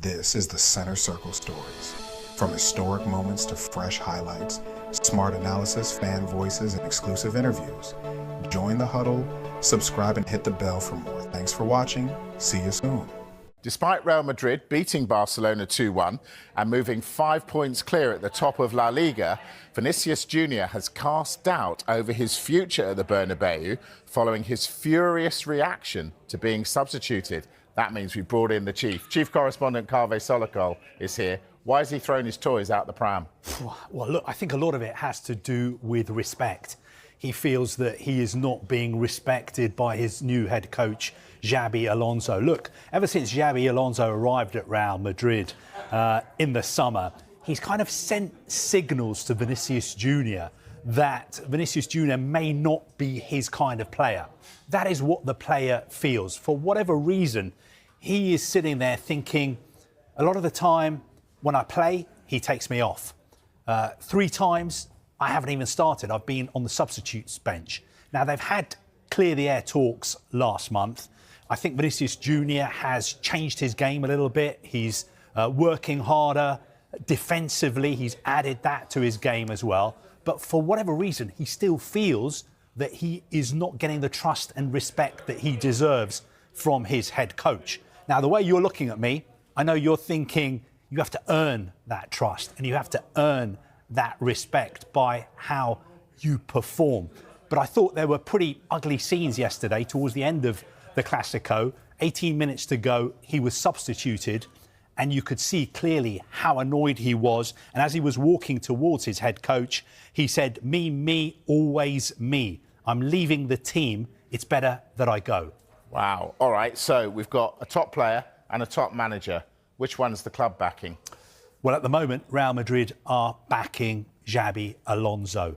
This is the Center Circle Stories. From historic moments to fresh highlights, smart analysis, fan voices, and exclusive interviews. Join the huddle, subscribe, and hit the bell for more. Thanks for watching. See you soon. Despite Real Madrid beating Barcelona 2-1 and moving 5 points clear at the top of La Liga, Vinicius Jr has cast doubt over his future at the Bernabeu following his furious reaction to being substituted. That means we brought in the Chief Correspondent Kaveh Solokol is here. Why has he thrown his toys out the pram? Well, look, I think a lot of it has to do with respect. He feels that he is not being respected by his new head coach, Xabi Alonso. Look, ever since Xabi Alonso arrived at Real Madrid in the summer, he's kind of sent signals to Vinicius Jr that Vinicius Jr may not be his kind of player. That is what the player feels. For whatever reason, he is sitting there thinking, a lot of the time when I play, he takes me off. 3 times, I haven't even started. I've been on the substitutes bench. Now, they've had clear the air talks last month. I think Vinicius Jr has changed his game a little bit. He's working harder defensively. He's added that to his game as well. But for whatever reason, he still feels that he is not getting the trust and respect that he deserves from his head coach. Now, the way you're looking at me, I know you're thinking you have to earn that trust and you have to earn that respect by how you perform. But I thought there were pretty ugly scenes yesterday towards the end of the Clásico. 18 minutes to go, he was substituted, and you could see clearly how annoyed he was. And as he was walking towards his head coach, he said, me, always me. I'm leaving the team. It's better that I go. Wow. All right, so we've got a top player and a top manager. Which one's the club backing? Well, at the moment, Real Madrid are backing Xabi Alonso.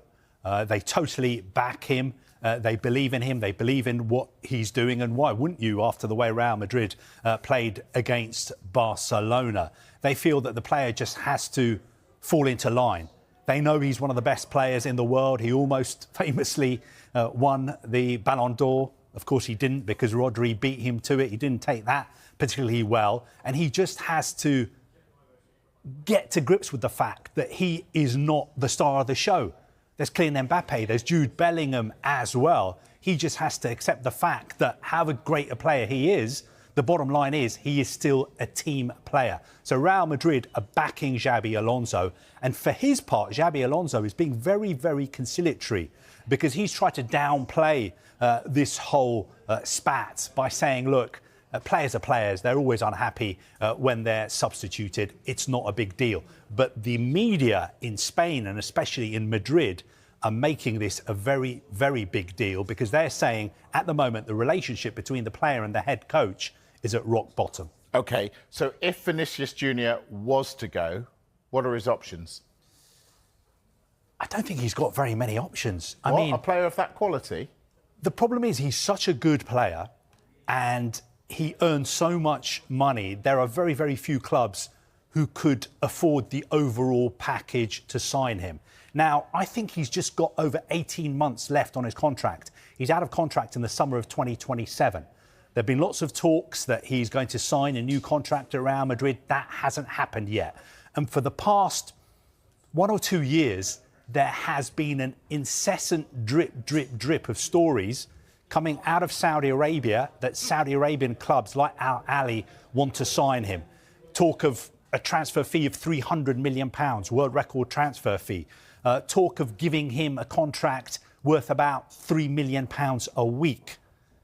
They totally back him. They believe in him. They believe in what he's doing. And why wouldn't you, after the way Real Madrid played against Barcelona? They feel that the player just has to fall into line. They know he's one of the best players in the world. He almost famously won the Ballon d'Or. Of course, he didn't, because Rodri beat him to it. He didn't take that particularly well. And he just has to get to grips with the fact that he is not the star of the show. There's Kylian Mbappe, there's Jude Bellingham as well. He just has to accept the fact that however great a player he is, the bottom line is he is still a team player. So Real Madrid are backing Xabi Alonso. And for his part, Xabi Alonso is being very, very conciliatory, because he's tried to downplay this whole spat by saying, look, players are players. They're always unhappy when they're substituted. It's not a big deal. But the media in Spain, and especially in Madrid, are making this a very, very big deal, because they're saying at the moment the relationship between the player and the head coach is at rock bottom. OK, so if Vinicius Jr was to go, what are his options? I don't think he's got very many options. I mean, a player of that quality? The problem is he's such a good player and he earns so much money. There are very, very few clubs who could afford the overall package to sign him. Now, I think he's just got over 18 months left on his contract. He's out of contract in the summer of 2027. There have been lots of talks that he's going to sign a new contract at Real Madrid. That hasn't happened yet. And for the past 1 or 2 years, there has been an incessant drip of stories coming out of Saudi Arabia that Saudi Arabian clubs like Al Ahly want to sign him. Talk of a transfer fee of £300 million, world record transfer fee. Talk of giving him a contract worth about £3 million a week.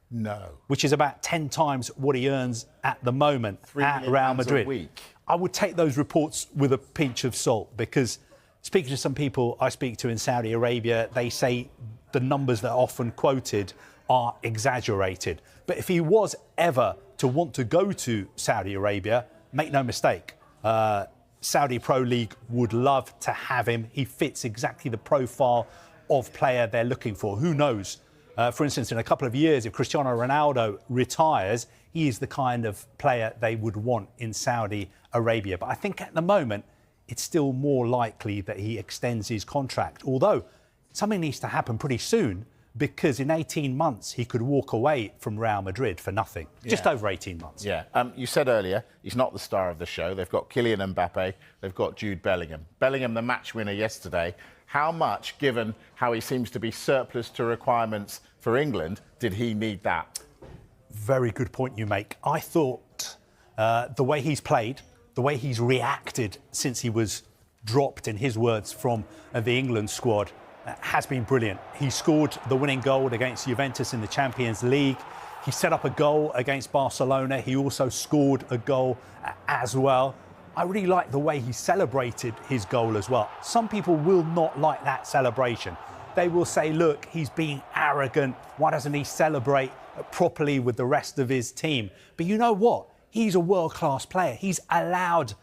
No. Which is about 10 times what he earns at the moment at Real Madrid. A week. I would take those reports with a pinch of salt, because speaking to some people I speak to in Saudi Arabia, they say the numbers that are often quoted are exaggerated. But if he was ever to want to go to Saudi Arabia, make no mistake, Saudi Pro League would love to have him. He fits exactly the profile of player they're looking for. Who knows? For instance, in a couple of years, if Cristiano Ronaldo retires, he is the kind of player they would want in Saudi Arabia. But I think at the moment, it's still more likely that he extends his contract. Although something needs to happen pretty soon, because in 18 months he could walk away from Real Madrid for nothing. Just over 18 months. Yeah. You said earlier he's not the star of the show. They've got Kylian Mbappe, they've got Jude Bellingham. Bellingham, the match winner yesterday. How much, given how he seems to be surplus to requirements for England, did he need that? Very good point you make. I thought the way he's played, the way he's reacted since he was dropped, in his words, from the England squad has been brilliant. He scored the winning goal against Juventus in the Champions League. He set up a goal against Barcelona. He also scored a goal as well. I really like the way he celebrated his goal as well. Some people will not like that celebration. They will say, look, he's being arrogant. Why doesn't he celebrate properly with the rest of his team? But you know what? He's a world-class player. He's allowed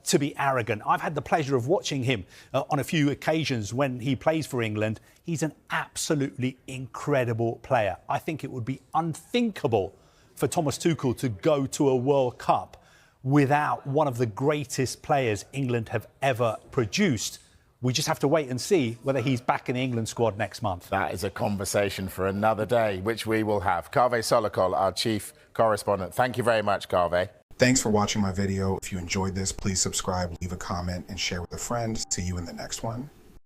to be arrogant. I've had the pleasure of watching him on a few occasions when he plays for England. He's an absolutely incredible player. I think it would be unthinkable for Thomas Tuchel to go to a World Cup without one of the greatest players England have ever produced. We just have to wait and see whether he's back in the England squad next month. That is a conversation for another day, which we will have. Kaveh Solokol, our chief correspondent. Thank you very much, Kaveh. Thanks for watching my video. If you enjoyed this, please subscribe, leave a comment, and share with a friend. See you in the next one.